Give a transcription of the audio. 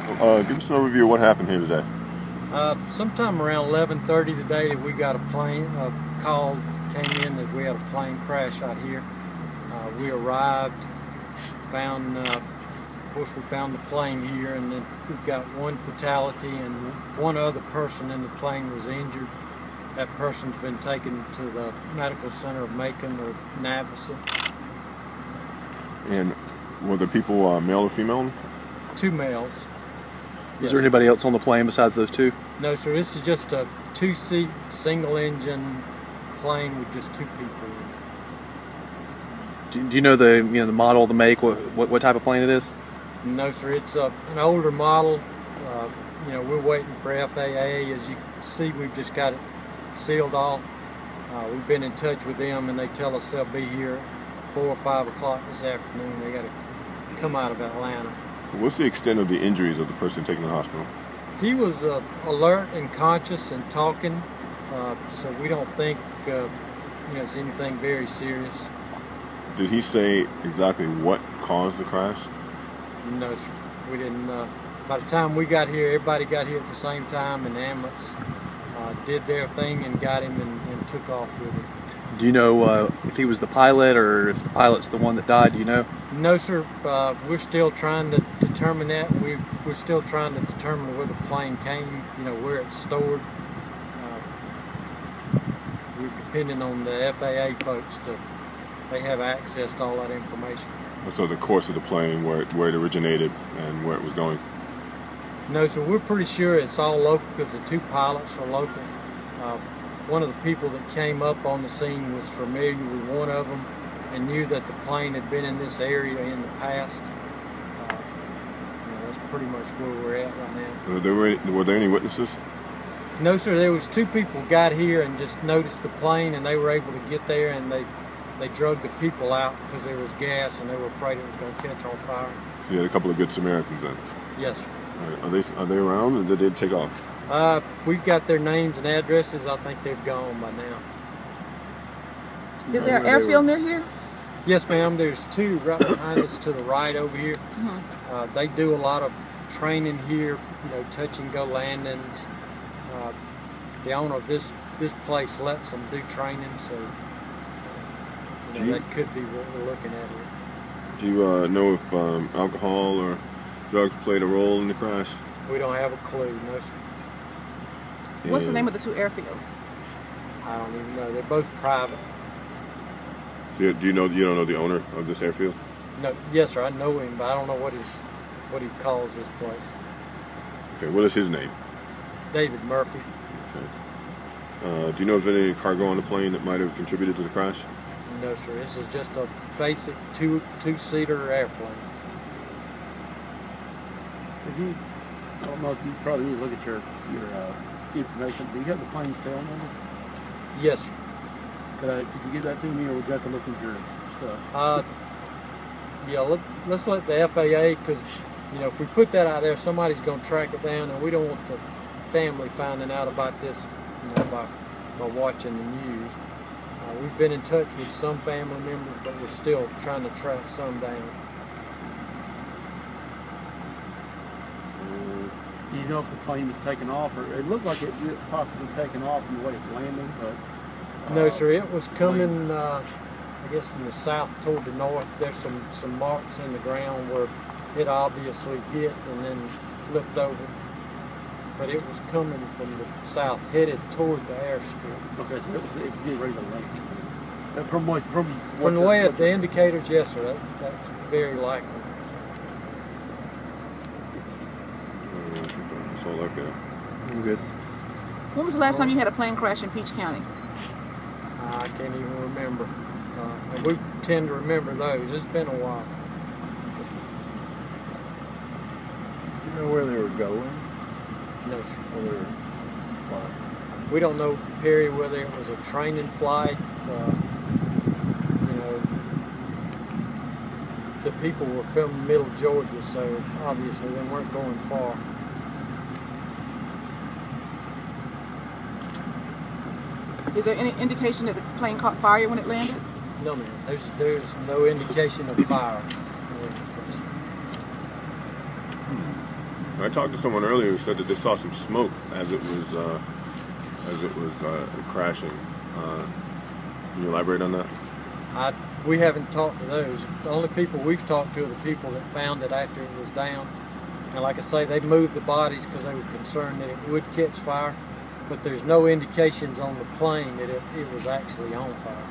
Give us an overview of what happened here today. Sometime around 11:30 today, we got a call came in that we had a plane crash out here. We arrived, found, of course, we found the plane here, and then we've got one fatality, and one other person in the plane was injured. That person's been taken to the medical center of Macon or Navasset. And were the people male or female? Two males. Was there anybody else on the plane besides those two? No, sir. This is just a two-seat, single-engine plane with just two people. Do you know the the model, the make, what type of plane it is? No, sir. It's an older model. We're waiting for FAA. As you can see, we've just got it sealed off. We've been in touch with them, and they tell us they'll be here 4 or 5 o'clock this afternoon. They got to come out of Atlanta. What's the extent of the injuries of the person taken to the hospital? He was alert and conscious and talking, so we don't think it's anything very serious. Did he say exactly what caused the crash? No, sir. We didn't. By the time we got here, everybody got here at the same time, and the ambulance did their thing and got him and took off with him. Do you know if he was the pilot or if the pilot's the one that died? Do you know? No, sir. We're still trying to determine that. We're still trying to determine where the plane came, where it's stored. We're depending on the FAA folks they have access to all that information. So the course of the plane, where it originated and where it was going? No, sir. We're pretty sure it's all local because the two pilots are local. One of the people that came up on the scene was familiar with one of them and knew that the plane had been in this area in the past. That's pretty much where we're at right now. Were there any witnesses? No, sir. There was two people got here and just noticed the plane, and they were able to get there, and they drug the people out because there was gas and they were afraid it was going to catch on fire. So you had a couple of good Samaritans then? Yes, sir. Are they around, or did they take off? We've got their names and addresses. I think they've gone by now. Is there an airfield near here? Yes, ma'am. There's two right behind us to the right over here. They do a lot of training here, touch and go landings. The owner of this place lets them do training, so that could be what we're looking at here. Do you know if alcohol or drugs played a role in the crash? We don't have a clue, no, sir. What's the name of the two airfields? I don't even know. They're both private. Do you don't know the owner of this airfield? No, yes, sir. I know him, but I don't know what he calls this place. Okay, what is his name? David Murphy. Okay. Do you know if there's any cargo on the plane that might have contributed to the crash? No, sir. This is just a basic two-seater airplane. I don't know if you probably need to look at your information. Do you have the plane's tail number? Yes, sir. Could you give that to me, or would you have to look into your stuff? Yeah, let's let the FAA, because if we put that out there, somebody's going to track it down, and we don't want the family finding out about this, by watching the news. We've been in touch with some family members, but we're still trying to track some down. Do you know if the plane was taken off, or it looked like it's possibly taken off from the way it's landing? But no, sir. It was coming, I guess, from the south toward the north. There's some marks in the ground where it obviously hit and then flipped over. But it was coming from the south, headed toward the airstrip. Okay, so it was getting ready to land. From the way the indicators, yes, sir. That's very likely. That's all I've got. I'm good. When was the last time you had a plane crash in Peach County? I can't even remember. And we tend to remember those. It's been a while. Do you know where they were going? No, sir. We don't know, Perry, whether it was a training flight. The people were from Middle Georgia, so obviously they weren't going far. Is there any indication that the plane caught fire when it landed? No, ma'am. There's no indication of fire. I talked to someone earlier who said that they saw some smoke as it was crashing. Can you elaborate on that? We haven't talked to those. The only people we've talked to are the people that found it after it was down. And like I say, they moved the bodies because they were concerned that it would catch fire. But there's no indications on the plane that it was actually on fire.